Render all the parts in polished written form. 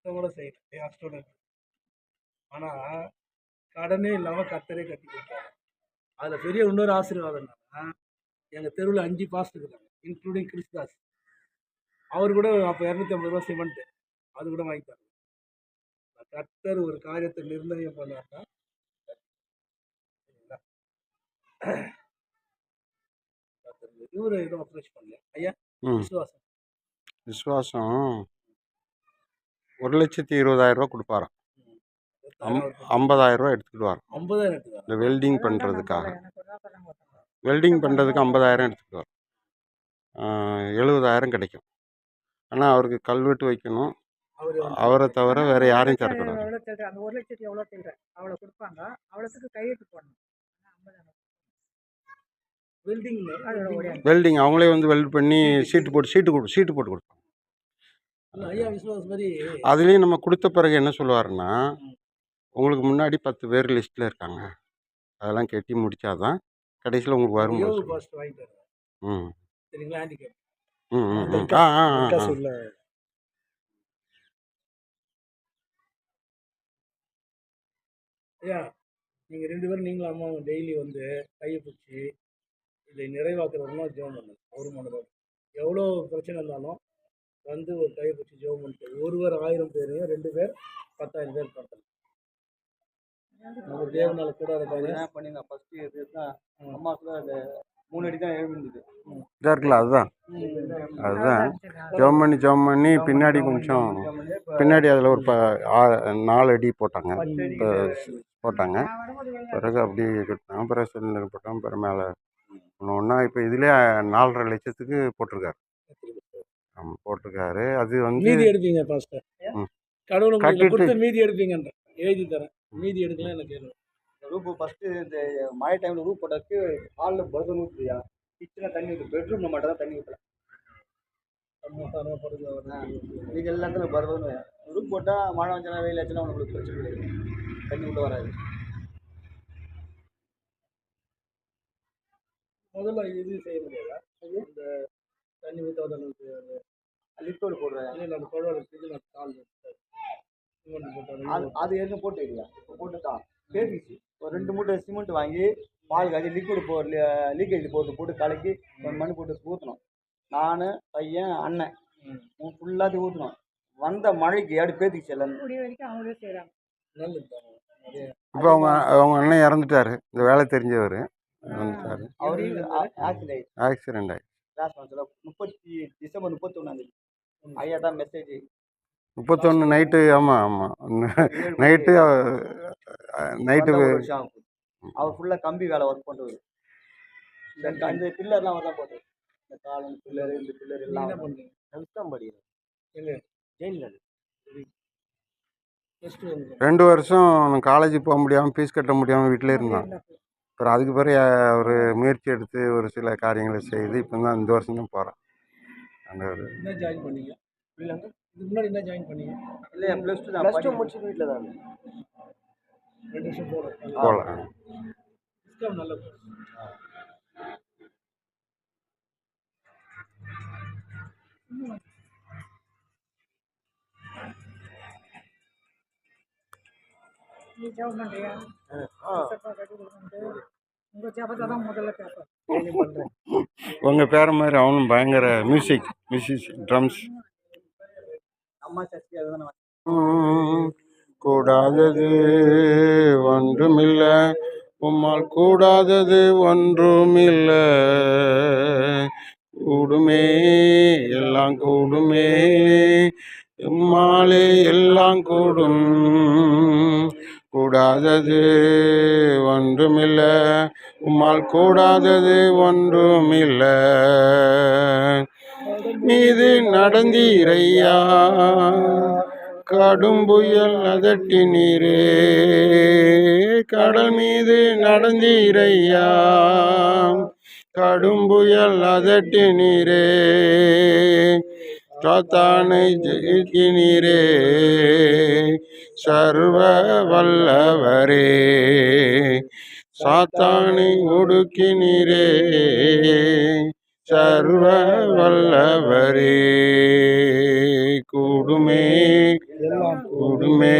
கூட செய்யல என் ஸ்டூடெண்ட். ஆனா கடனே இல்லாம கர்த்தரே கட்டி கொடுத்தாரு. அதுல பெரிய இன்னொரு ஆசீர்வாதம் என்னன்னா, எங்க தெருவில் 5 பாஸ்ட் இருக்காங்க, இன்க்ளூடிங் கிறிஸ்தாஸ். அவர் கூட அப்போ 250 ரூபா சிமெண்ட் அது கூட வாங்கி தராங்க. கர்த்தர் ஒரு காரியத்தை நிர்ணயம் பண்ணாருன்னா, இவரு எதுவும் அப்ரோச் பண்ணல ஐயா. விசுவாசம் விசுவாசம் 1,20,000 கொடுப்பாராம். 50,000 ரூபா எடுத்துக்கிடுவார். 50,000 இந்த வெல்டிங் பண்ணுறதுக்காக. வெல்டிங் பண்ணுறதுக்கு 50,000 எடுத்துக்கிடுவார். 70,000 கிடைக்கும். ஆனால் அவருக்கு கல்வெட்டு வைக்கணும். அவரை தவிர வேற யாரையும் தரக்கூடாது. அந்த 1,00,000 எவ்வளோ சில்லற அவ்வளோ கொடுப்பாங்க. அவ்வளோத்துக்கு கையெழுத்து போடணும். வெல்டிங் அவங்களே வந்து வெல்ட் பண்ணி சீட்டு போட்டு கொடுப்பாங்க. அதுலேயும் நம்ம கொடுத்த பிறகு என்ன சொல்லுவாருன்னா, உங்களுக்கு முன்னாடி 10 பேர் லிஸ்ட்டில் இருக்காங்க, அதெல்லாம் கட்டி முடிச்சாதான் கடைசியில் உங்களுக்கு வரும்போது ஐயா, நீங்கள் 2 பேரும் நீங்களும் அம்மாவும் டெய்லி வந்து கையை பிடிச்சி இதை நிறைவாக்குறதுனா ஜெபம் பண்ணுங்க. ஒரு மனதோடு எவ்வளோ பிரச்சனை இருந்தாலும் வந்து ஒரு கையை பிடிச்சி ஜெபம் பண்ணிட்டு, ஒருவர் 1000 பேரையும் 2 பேர் 10,000 பேர் பார்த்தோம். நம்ம தேவனால கூட என்ன பண்ணிங்க. ஃபஸ்ட்டு இதுதான் அம்மா கூட அந்த 3 அடி தான் எழுந்துது இருக்குல்ல, அதுதான் ஜெபம் பண்ணி பின்னாடி கொஞ்சம் பின்னாடி அதில் ஒரு 4 அடி போட்டாங்க. பிறகு அப்படி கட்டினாங்க. பிறகு சிலிண்டர் போட்டாங்க. பிறகு மேலே ஒன்றா இப்போ இதுலேயே 4,50,000 லட்சத்துக்கு போட்டிருக்காரு. ஆமாம், போட்டிருக்காரு. அது வந்து மீதி எடுப்பீங்க பாஸ்டர், கடவுள் கொடுத்த மீதி எடுப்பீங்கன்ற எழுதி தரேன். மீதி எடுக்கலாம் எனக்கு ரூப். ஃபஸ்ட்டு இந்த மழை டைமில் ரூப் போட்டதுக்கு ஹாலில் பர்தன் ஊற்றுயா, கிச்சனில் தண்ணி ஊற்று, பெட்ரூமில் மட்டும் தான் தண்ணி ஊற்றலாம். இது எல்லாத்துலையும் பர்தன் ரூப் போட்டால் மழை வந்துச்சுன்னா வெயில் ஆச்சுன்னா உங்களுக்கு பிரச்சனை கிடையாது, தண்ணி விட்டு வராது. முதல்ல இது செய்ய முடியாதா? இந்த தண்ணி ஊற்றாத அளவுக்கு லிக்விட் போடுறேன். இல்லை அந்த குழந்தை கால் அது என்ன போட்டு இல்லையா, இப்போ போட்டுதான் பேசிச்சு. ஒரு 2 மூட்டை சிமெண்ட் வாங்கி பால் காய்ச்சி லிக்விட் லீக்கேஜ் போட்டு கலக்கி மண் போட்டு ஊற்றணும். நான் பையன் அண்ணன் ஃபுல்லாத்தையும் ஊற்றணும். வந்த மழைக்கு ஏடு பேத்திச்சு எல்லாம். இப்போ அவங்க அண்ணன் இறந்துட்டாரு. இந்த வேலை தெரிஞ்சவர் இறந்துட்டாரு. அவருக்கு ஆக்சிடென்ட் ஆகி டிசம்பர் 31 ஐயா தான் மெசேஜ் 31 நைட்டு. ஆமாம் நைட்டு அவர் ஃபுல்லாக கம்பி வேலை ஒர்க் பண்ணுறது. இந்த பில்லர்லாம் அவர் தான் போட்டது. இந்த காலம் பில்லரு, இந்த பில்லர் எல்லாம் நஷ்டம் படிக்கிறேன் எங்க ஜெயிலில் 2 வருஷம் காலேஜ் போக முடியாமல் ஃபீஸ் கட்ட முடியாமல் வீட்டிலே இருந்தான். அப்புறம் அதுக்கு பிறகு ஒரு முயற்சி எடுத்து ஒரு சில காரியங்களை செய்து இப்போ தான் இந்த வருஷம் தான் போகிறேன். அந்த ஒரு என்ன ஜாயின் பண்ணீங்க? இதுக்கு முன்னாடி என்ன ஜாயின் பண்ணீங்க? இல்லை +2 முடிச்சு வீட்டில் தான் 2 வருஷம் போகலாம். நல்ல உங்கள் பேர மாதிரி அவனும் பயங்கர மியூசிக் ட்ரம்ஸ். கூடாதது ஒன்றுமில்லை, உம்மால் கூடாதது ஒன்றுமில்லை, கூடுமே எல்லாம் கூடுமே, உம்மாலே எல்லாம் கூடும். கூடாதது ஒன்றுமில்லை, உம்மால் கூடாதது ஒன்றுமில்லை. மீது நடந்தீரையா, கடும் புயல் அதட்டி நீரே, கடல் மீது நடந்தீரையா, கடும் புயல் அதட்டி நீரே, சாத்தானை ஜெயிக்கினீரே, சர்வ வல்லவரே, சாத்தானை ஒடுக்கினீரே, சர்வ வல்லவரே. கூடுமே எல்லாம் கூடுமே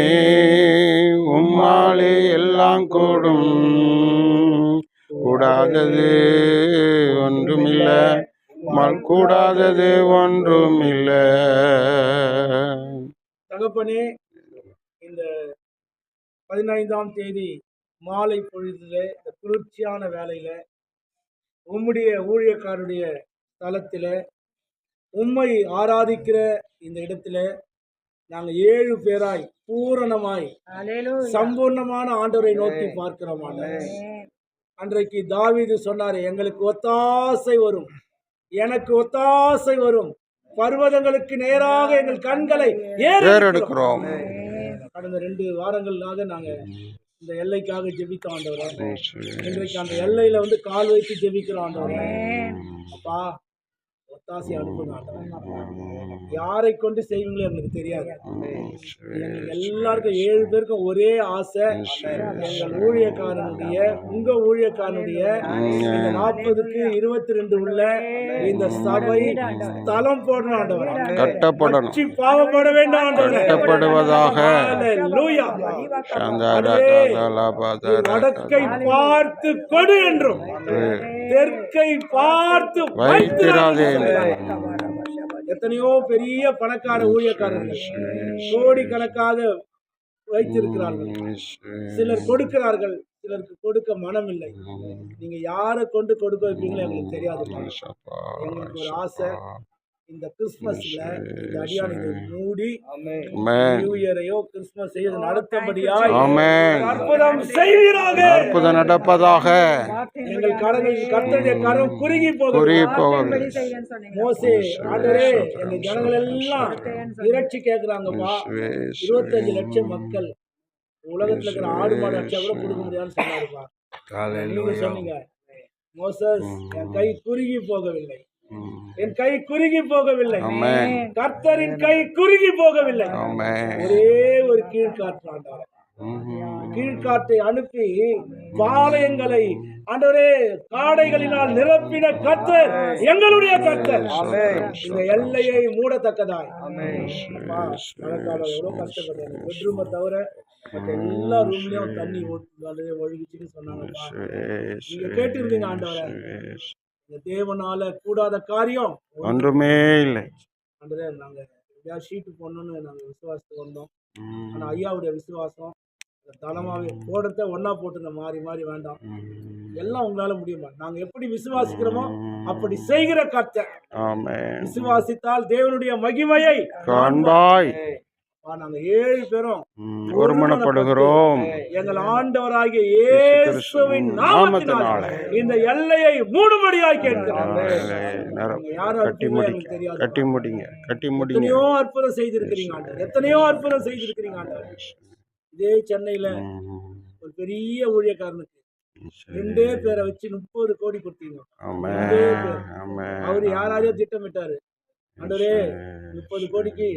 உம்மாலே எல்லாம் கூடும். கூடாதது ஒன்றுமில்ல, கூடாதது ஒன்றுமில்ல. தகப்பனே, இந்த 15ஆம் தேதி மாலை பொழுதிலே இந்த குளிர்ச்சியான வேலையில உம்முடைய ஊழியக்காரருடைய தலத்தில் உம்மை ஆராதிக்கிற இந்த இடத்துல நாங்கள் 7 பேராய் பூரணமாய் ஹல்லேலூயா. சம்பூர்ணமான ஆண்டவரை நோக்கி பார்க்கிறோம். ஆண்டவரே, அன்றைக்கு தாவீது சொன்னார், எங்களுக்கு ஒத்தாசை வரும், எனக்கு ஒத்தாசை வரும், பர்வதங்களுக்கு நேராக எங்கள் கண்களை ஏறெடுக்கிறோம். கடந்த 2 வாரங்களாக நாங்கள் இந்த எல்லைக்காக ஜெபிக்க ஆண்டவரே. இன்றைக்கு அந்த எல்லையில வந்து கால் வைத்து ஜெபிக்கிறோம் ஆண்டவரே. அப்பா, ஒத்தாசை அனுப்புங்க ஆண்டவரே. யாரை கொண்டு செய்வீங்களோ எங்களுக்கு தெரியாது. எங்களுக்கு எல்லாருக்கும் 7 பேருக்கும் ஒரே ஆசை, எங்கள் ஊழியக்காரனுடைய உங்க ஊழியக்காரனுடைய இந்த 40க்கு 22 உள்ள இந்த சபை ஸ்தலம் போடணும் ஆண்டவரே. கட்டப்படணும், அச்சி பாவப்பட வேண்டாம் ஆண்டவரே. கட்டப்படுவதாக. ஹல்லேலூயா. வடக்கை பார்த்து கொடு என்றும் தெற்கை பார்த்து வைத்திராதே. எத்தனையோ பெரிய பணக்கார ஊழியக்காரர்கள் கோடிக்கணக்காக வைத்திருக்கிறார்கள். சிலர் கொடுக்கிறார்கள், சிலருக்கு கொடுக்க மனம் இல்லை. நீங்க யாரை கொண்டு கொடுக்க வைப்பீங்களோ எங்களுக்கு தெரியாது. எங்களுக்கு ஒரு ஆசை, இந்த கிறிஸ்துமஸ்ல இந்த அடியானை மூடி நியூ இயரையோ கிறிஸ்துமஸையோ நடத்தபடியாய் அற்புதம் செய்வீராக. அற்புதம் நடப்பதாக. எங்கள் கரங்கள் கர்த்தருடைய கரம் குறுகி போகுது. மோசே, ஆண்டவரே, எங்க ஜனங்கள் எல்லாம் இறைச்சி கேட்கிறாங்கப்பா. 25 லட்சம் மக்கள், உலகத்துல இருக்கிற ஆடு மாடு அடிச்சா கூட கொடுக்க முடியாதுன்னு சொன்னாருப்பா. நீங்க சொன்னீங்க, மோசஸ், என் கை குறுகி போகவில்லை, என் கை குறுகி போகவில்லை, கர்த்தரின் கை குறுகி போகவில்லை. ஒரே ஒரு கீழ்காற்று ஆண்டவரே, கீழ்காற்றை அனுப்பி பாளையங்களை ஆண்டவரே காடைகளினால் நிரப்பின கர்த்தர் எங்களுடைய கர்த்தர். இந்த எல்லையை மூடத்தக்கதாய் மழைக்காலம் எவ்வளவு கஷ்டப்பட்டாங்க. பெட்ரூமை தவிர மற்ற எல்லா ரூம்லயும் தண்ணி ஒழுகிச்சுன்னு சொன்னாங்கப்பா. நீங்க கேட்டிருந்தீங்க ஆண்டவரே, இந்த தேவனால கூடாத காரியம் ஒன்றுமே இல்லை ஆண்டவரே. நாங்க ஷீட்டு போடணும்னு நாங்க விசுவாசத்துக்கு வந்தோம். ஆனா ஐயாவுடைய விசுவாசம் தளமாவே போடுறத ஒன்னா போட்டு மாறி மாறி வேண்டாம், எல்லாம் உங்களால முடியுமா? நாங்க எப்படி விசுவாசிக்கிறோமோ அப்படி செய்கிற கர்த்தர். விசுவாசித்தால் தேவனுடைய மகிமையை காண்பாய். நாங்க 7 பேரும் ஒருமனப்படுகிறோம். எங்கள் ஆண்டவராகிய இயேசுவின் நாமத்தினாலே இந்த எல்லையை மூடும்படியாய் கேட்கிறோம். யாரும் எனக்கு தெரியாது. கட்டி முடிங்க, கட்டி முடிங்க. எத்தனையோ அற்புதம் செய்திருக்கிறீங்க ஆண்டவர், எத்தனையோ அற்புதம் செய்திருக்கிறீங்க ஆண்டவர். இதே சென்னையில ஒரு பெரிய ஊழியக்காரனுக்கு 2 பேரை வச்சு 30 கோடி கொடுத்தீங்க. அவரு யாராரையோ திட்டமிட்டாரு. ஆண்டவரே, 30 கோடிக்கு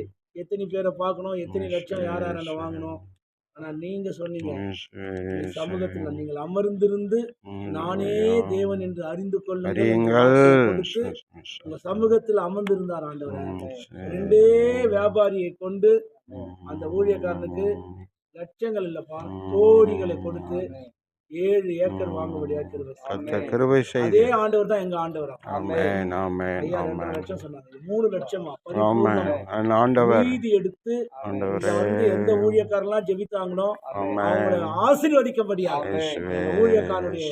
எத்தனை பேரை பார்க்கணும், எத்தனை லட்சம் யார் யார வாங்கணும். ஆனா நீங்க சொன்னீங்க, சமூகத்தில் நீங்கள் அமர்ந்திருந்து நானே தேவன் என்று அறிந்து கொள்ளுங்கள். உங்க சமூகத்தில் அமர்ந்திருந்தார் ஆண்டவர். 2 வியாபாரியை கொண்டு அந்த ஊழியக்காரனுக்கு லட்சங்கள் இல்லப்பா, கோடிகளை கொடுத்து 7 ஏக்கர் வாங்கும்படியா கிருபை செய்தார். அதே ஆண்டவர் தான் எங்க ஆண்டவர். ஆமென், ஆமென், 2 லட்சம் சொன்னாங்க, 3 லட்சமா மீதி எடுத்து எந்த ஊழியக்காரெல்லாம் ஜெபித்தாங்களோ அவங்களை ஆசீர்வதிக்கும்படியா ஊழியக்காரனுடைய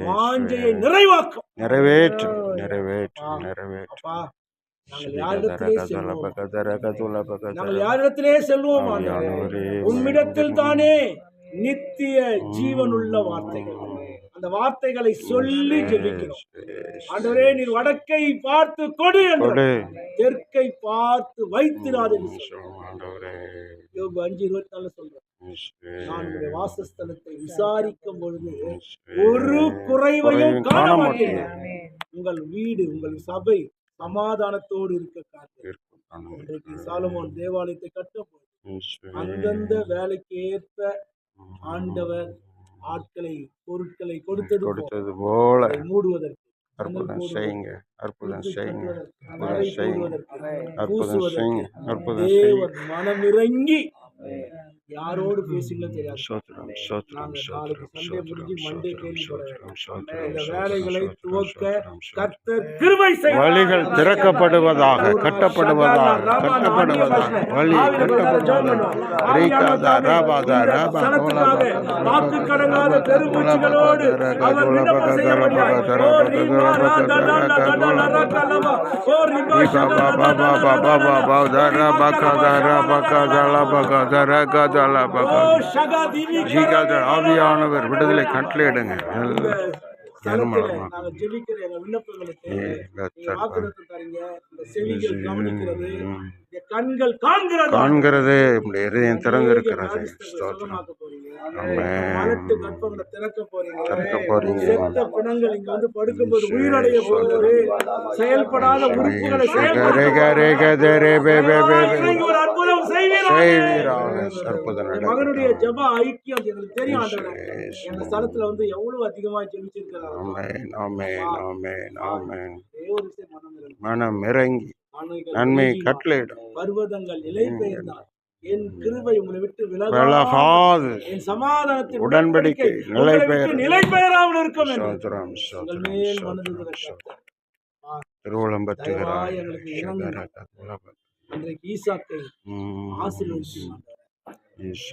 வாஞ்சையை நிறைவாக்கும். நிறைவேற்று, நிறைவேற்று, நிறைவேற்று. நாங்கள் யாரிடத்திலே செல்வோம்? உம்மிடத்தில் தானே நித்திய ஜீவனுள்ள வார்த்தைகள். அந்த வார்த்தைகளை சொல்லி ஜெபிக்கிறோம். ஆண்டவரே, நீர் வடக்கை பார்த்து கொடு என்று, தெற்கை பார்த்து வைத்திராது. 5:24 சொல்றேன், நான் உங்களுடைய வாசஸ்தலத்தை விசாரிக்கும் பொழுது ஒரு குறைவையும் காண மாட்டேன். உங்கள் வீடு, உங்கள் சபை சமாதானத்தோடு இருக்க காத்திருக்கும். இன்றைக்கு சாலமோன் தேவாலயத்தை கட்டும் அந்தந்த வேலைக்கு ஏற்ப ஆண்டவர் ஆட்களை பொருட்களை கொடுத்தது போல மூடுவதற்கு அற்புதம் செய்யுங்க, அற்புதம் புதுப்பித்து செய்யுங்க, கட்டுவதற்கு, அற்புதம் நடை செய்யுங்க, போடுவதற்கு, அற்புதம் பூசுவதற்கு செய்யுங்க, அற்புதம் செய்யுங்க. தேவன் மனமிறங்கி யாரோடு பேசுங்களோ தெரியாது. சோத்திரம், சோத்திரம், நாங்க நாளைக்கு சோத்திரம், சண்டே சோத்திரம், முடிஞ்சு மண்டே சோத்திரம், கேள்விப்பட சோத்திரம், வேண்டும். சோத்திரம், இந்த சோத்திரம், வேலைகளை சோத்திரம், துவக்க சோத்திரம், சோத்திரம். கர்த்தர் கிருபை செய்வார். வழிகள் திறக்கப்படுவதாக, கட்டப்படுவதாக, கட்டப்படுவதாக, வழி கட்டப்படுவதாக. ரீகாதா ராபாதா ராபா சனத்துக்காக வாக்கு கடங்காத பெருமூச்சுகளோடு அவர் விண்ணப்பம் செய்ய முடியாது. ஓ ரீமா ரா தா தா லா தா லா லா ரா கா லா வா. ஓ ரிபா ஷா தா தா தா லா லா லா லா. ஓ ஷகா திவி ஆவியானவர் விடுதலை கட்டளையிடுங்க. ஸ்தலத்திலே நாங்க ஜெபிக்கிற எங்க விண்ணப்பங்களுக்கு நீங்க வாக்குத்தத்தம் தரீங்க. இந்த செவிகள் கவனிக்கிறது, இந்த கண்கள் காண்கிறது. காண்கிறது உம்முடைய இதயம் திறந்திருக்கிறது. வியாதிஸ்தர்களை ஸ்தோத்திரம். சுகமாக்க போறீங்க. ஆமென். மலட்டு கற்பங்களை திறக்க போறீங்க. திறக்க போறீங்க. செத்த பிணங்கள் இங்க வந்து படுக்கும்போது உயிரடைய போகிறது. செயல்படாத உறுப்புகளை இறங்கி ஒரு அற்புதம் செய்வீராக. அற்புதம் என் மகனுடைய ஜெப ஐக்கியம் எங்களுக்கு தெரியும் ஆண்டவரே. எங்க ஸ்தலத்துல வந்து எவ்வளவு அதிகமா ஜெபிச்சிருக்கிறாங்க. ஆமென், ஆமென், ஆமென், ஆமென். ஒரே ஒரு விஷயம் மனம் இறங்கு. மனம் இறங்கி ஆணைகள் நன்மை நீங்கினார். கட்டளையிடும். பர்வதங்கள் நிலை பெயர்ந்தார். என் கிருபை உங்களை விட்டு விலகாது. விலகாது. என் சமாதானத்தின் உடன்படிக்கை நிலை உங்களை விட்டு பெயர். நிலை பெயராமல் இருக்கும் என்று சோத்திரம், உங்கள் சோத்திரம், மேல் சோத்திரம், மனதுகிற சோத்திரம். கர்த்தர் திருவுளம் பெற்றுகிறார். தயவாய் எங்களுக்கு இறங்குங்க. அன்றைக்கு ஈசாக்கை ஆசீர்வதித்தார்.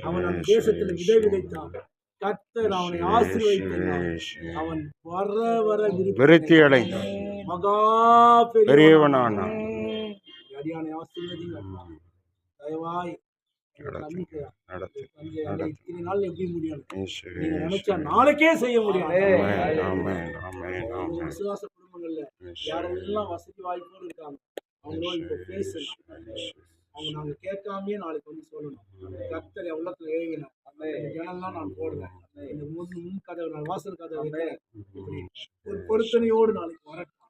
அவன் அந்த தேசத்தில் விதை விதைத்தான். கர்த்தர் அவனை ஆசீர்வதித்தார். அவன் வர வர விருத்தி அடைந்தான். மகா பெரியவனானான். அடியானை ஆசீர்வதிங்க. தயவாய் நடத்து, நடத்து, இத்தனை நாள் எப்படி முடியும்? இயேசுவே, நீங்க நினைச்சா நாளைக்கே செய்ய முடியும். ஆமென், ஆமென், ஆமென், உங்க ஆமென். விசுவாச குடும்பங்கள்ல யாரெல்லாம் வசதி வாய்ப்போடு இருக்காங்க அவங்களோட இப்ப பேசணும். அவங்க நாங்க கேட்காமயே நாளைக்கு வந்து சொல்லணும். கர்த்தர் என் உள்ளத்துல எழுதினார். இந்த ஜனம்லாம் நான் போடுறேன். இந்த முன் கதவை நான் வாசல் கதவை வைக்கிறேன். இப்படி ஒரு பொருத்தனையோடு நாளைக்கு வரட்டும்.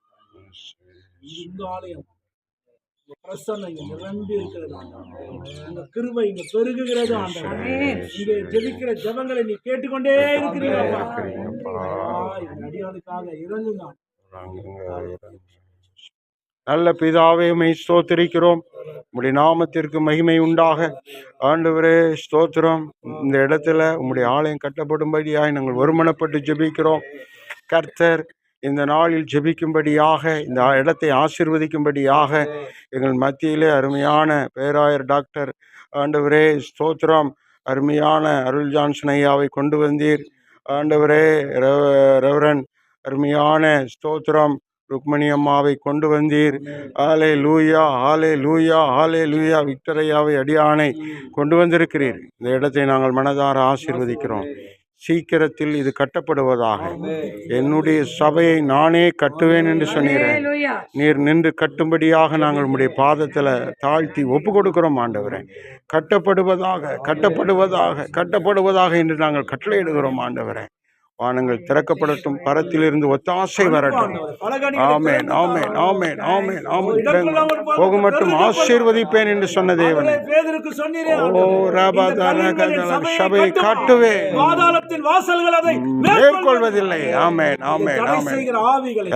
இந்த ஆலயம் இந்த பிரசன்னம் இங்க நிரம்பி இருக்கிறது ஆண்டவரே. உங்க கிருபை இங்க பெருகுகிறது ஆண்டவரே. இங்க ஜெபிக்கிற ஜெபங்களை நீ கேட்டுக்கொண்டே இருக்கிறீங்கப்பா. இந்த அடியானுக்காக இறங்குங்க. நல்ல பிதாவே உம்மை ஸ்தோத்திரிக்கிறோம். உம்முடைய நாமத்திற்கு மகிமை உண்டாக. ஆண்டவரே ஸ்தோத்திரம். இந்த இடத்துல உம்முடைய ஆலயம் கட்டப்படும்படியாய் நாங்கள் ஒருமனப்பட்டு ஜெபிக்கிறோம். கர்த்தர் இந்த நாளில் ஜெபிக்கும்படியாக, இந்த இடத்தை ஆசீர்வதிக்கும்படியாக எங்கள் மத்தியிலே அருமையான பேராயர் டாக்டர் ஆண்டவரே ஸ்தோத்திரம் அருமையான அருள் ஜான்சன் ஐயாவை கொண்டு வந்தீர். ஆண்டவரே ரெவரன் அருமையான ஸ்தோத்திரம் ருக்மணி அம்மாவை கொண்டு வந்தீர். ஆலே லூயா, ஆலே லூயா, ஆலே லூயா. விக்டரையாவை அடியானை கொண்டு வந்திருக்கிறீர். இந்த இடத்தை நாங்கள் மனதார ஆசீர்வதிக்கிறோம். சீக்கிரத்தில் இது கட்டப்படுவதாக. என்னுடைய சபையை நானே கட்டுவேன் என்று சொன்னீரே. நீர் நின்று கட்டும்படியாக நாங்கள் உம்முடைய பாதத்தில் தாழ்த்தி ஒப்பு கொடுக்கிறோம் ஆண்டவரே. கட்டப்படுவதாக, கட்டப்படுவதாக, கட்டப்படுவதாக என்று நாங்கள் கட்டளையிடுகிறோம் ஆண்டவரே. வானங்கள் திறக்கப்படட்டும், பரத்திலிருந்து ஒத்தாசை வரட்டும். ஆமென், ஆமென், ஆமென், ஆமென், ஆமென். போக மட்டும் ஆசீர்வதிப்பேன் என்று சொன்ன தேவனே. ஓ ராபாதா சபையை காட்டுவே மேற்கொள்வதில்லை. ஆமென், ஆமென், ஆமென்.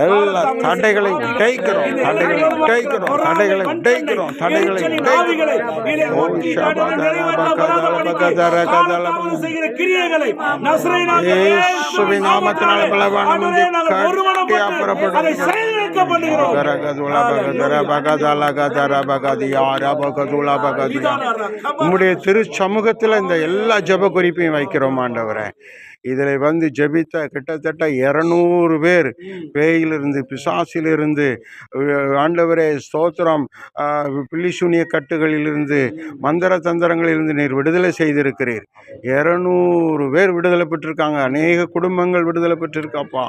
எல்லா தடைகளை உடைக்கிறோம், தடைகளை உடைக்கிறோம், தடைகளை உடைக்கிறோம், தடைகளை உடைக்கிறோம். ஓ இயேசுவின் நாமத்தினாலே பலவான் வந்து கட்டி அப்புறப்படுகிறோம். உம்முடைய திரு சமூகத்தில் இந்த எல்லா ஜெப குறிப்பையும் வைக்கிறோம் ஆண்டவரே. இதில் வந்து ஜெபித்த கிட்டத்தட்ட 200 பேர் பேயிலிருந்து பிசாசிலிருந்து ஆண்டவரே ஸ்தோத்திரம் பில்லிசூனிய கட்டுகளிலிருந்து மந்திர தந்திரங்களிலிருந்து நீர் விடுதலை செய்திருக்கிறீர். 200 பேர் விடுதலை பெற்றிருக்காங்க. அநேக குடும்பங்கள் விடுதலை பெற்றிருக்காப்பா.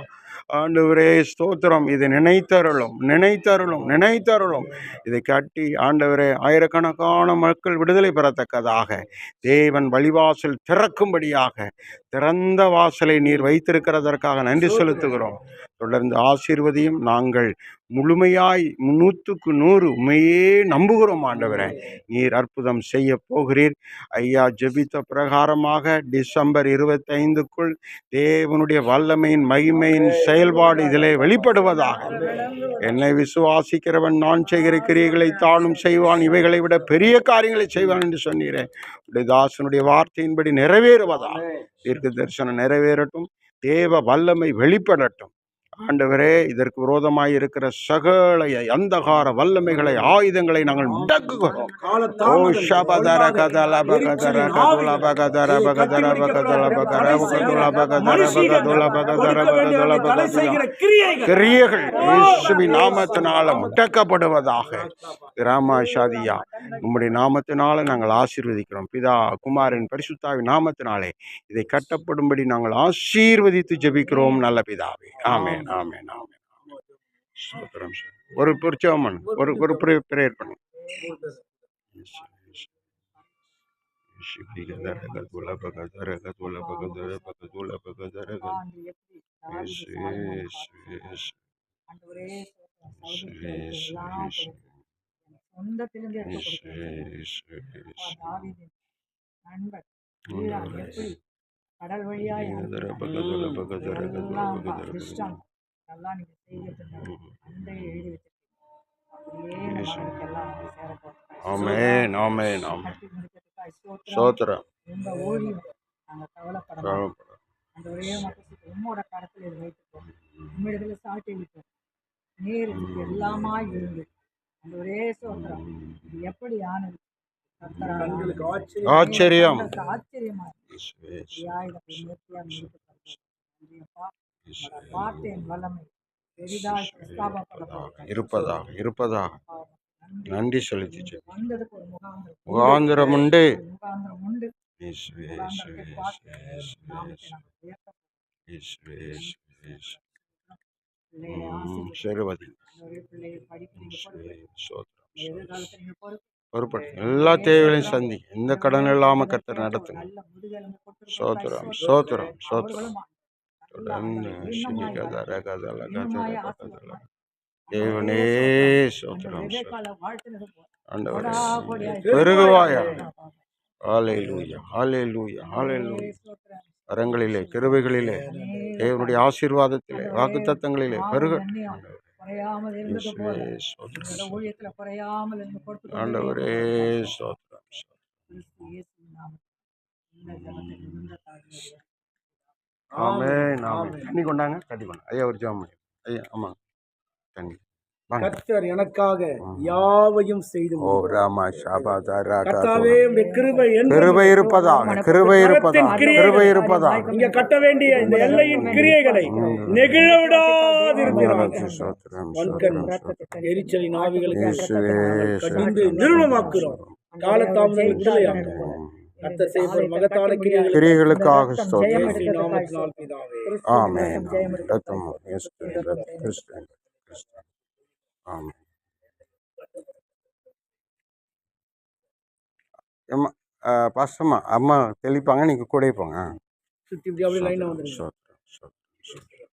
ஆண்டவரே ஸ்தோத்திரம். இதை நினைத்தருளும், நினைத்தருளும், நினைத்தருளும். இதை கட்டி ஆண்டவரே ஆயிரக்கணக்கான மக்கள் விடுதலை பெறத்தக்கதாக தேவன் வழிவாசல் திறக்கும்படியாக திறந்த வாசலை நீர் வைத்திருக்கிறதற்காக நன்றி செலுத்துகிறோம். தொடர்ந்து ஆசீர்வதியும். நாங்கள் முழுமையாய் 100க்கு 100 உண்மையே நம்புகிறோம் ஆண்டவரே. நீர் அற்புதம் செய்ய போகிறீர். ஐயா ஜெபித்த பிரகாரமாக டிசம்பர் 25க்குள் தேவனுடைய வல்லமையின் மகிமையின் செயல்பாடு இதிலே வெளிப்படுவதாக. என்னை விசுவாசிக்கிறவன் நான் செய்கிற கிரியைகளை தானும் செய்வான், இவைகளை விட பெரிய காரியங்களை செய்வான் என்று சொன்னீரேன். தாசனுடைய வார்த்தையின்படி நிறைவேறுவதாக. தீர்க்க தரிசனம் நிறைவேறட்டும். தேவ வல்லமை வெளிப்படட்டும். ஆண்டவரே, இதற்கு விரோதமாய் இருக்கிற சகல அந்தகார வல்லமைகளை, ஆயுதங்களை நாங்கள் முடக்குகிறோம். கிரியைகள் இயேசுவின் நாமத்தினால முடக்கப்படுவதாக. ராமாஷாதியா, உம்முடைய நாமத்தினால நாங்கள் ஆசீர்வதிக்கிறோம். பிதா குமாரின் பரிசுத்தாவின் நாமத்தினாலே இதை கட்டப்படும்படி நாங்கள் ஆசீர்வதித்து ஜெபிக்கிறோம் நல்ல பிதாவே. ஆமென், ஆமென், ஆமென். ஒரு ஜெபம் ஒரு பிரேயர் பண்ணு. சொந்தத்திலிருந்து எடுத்து கொடுக்கிறேன். தாவீதின் நண்பர் ஈரான் எப்படி கடல் வழியாய் எல்லாம் அதிர்ஷ்டம் எல்லாம் நீங்க செய்கிறது அண்டை எழுதி வச்சிருக்கீங்க. அப்படியே இந்த மகளுக்கெல்லாம் வந்து சேரப்போம். ஆமென், ஆமென், ஆமென். கட்டி முடிக்கிறதுக்காய் ஸ்தோத்திரம். ஸ்தோத்திரம். உங்க ஊழியம் நாங்கள் கவலைப்படலாம். அந்த ஒரே மக்களுக்கு உம்மோட கரத்தில் இது வைத்துப்போம். உம்மிடத்தில் சாட்டி விட்டோம். நீர் இதுக்கு எல்லாமா இருந்து அந்த ஒரே ஸ்தோத்திரம். இது எப்படி ஆனது? ஆச்சரியம். ஆச்சரியமா வார்த்தையின் வல்லமை பெரிதாக இருப்பதாக இருப்பதாக நன்றி செலுத்தி வந்ததுக்கு ஒரு முகாந்திரம் முகாந்திரம் உண்டு. முகாந்திரம் உண்டு. சிறுவதி பிள்ளையை படிப்பு எதிர்காலத்தில் பொறுப்பு பொறுப்பட்டு எல்லா தேவைகளையும் சந்தி. எந்த கடன் இல்லாம கர்த்தர் நடத்துங்க. சோத்திரம், சோத்திரம், சோத்திரம். தேவனே சோத்திரம். ஆண்டவரே பெருகுவாயா. ஹல்லேலூயா, ஹல்லேலூயா, ஹல்லேலூயா. வரங்களிலே, கிருபைகளிலே, தேவனுடைய ஆசீர்வாதத்திலே, வாக்குத்தத்தங்களிலே பெருக. ஆண்டவரே ஸ்தோத்திரம். ஆமென், ஆமென். தண்ணி கொண்டாங்க, கட்டி கொண்டாங்க. ஐயா ஒரு ஜெபம் பண்ணுங்க. ஐயா ஆமா தண்ணி. கர்த்தர் எனக்காக யாவையும் செய்து ஓ ராமா ஷாபாதாரா கர்த்தாவே உம்முடைய கிருபை கிருபை இருப்பதாக, கிருபை இருப்பதாக, கிருபை இருப்பதாக. இங்க கட்ட வேண்டிய இந்த எல்லையின் கிரியைகளை நெகிழ விடாதிருக்கிறார். எரிச்சலின் ஆவிகளுக்கு கடிந்து நிர்மூலமாக்குறோம். காலதாமதங்கள் விடுதலையாக்குறோம். கர்த்தர் செய்யப்படும் மகத்தான கிரியைகளுக்காக நாமத்தினால் பிதாவே. ஆமென். ரத்தம் இயேசு கிறிஸ்து. ஆமென். அம்மா பாஸ்டம்மா அம்மா தெளிப்பாங்க, நீங்க கூட போங்க. சுத்தி அப்படியே லைனா வந்துருங்க. சோத்திரம், சோத்திரம், சோத்திரம்.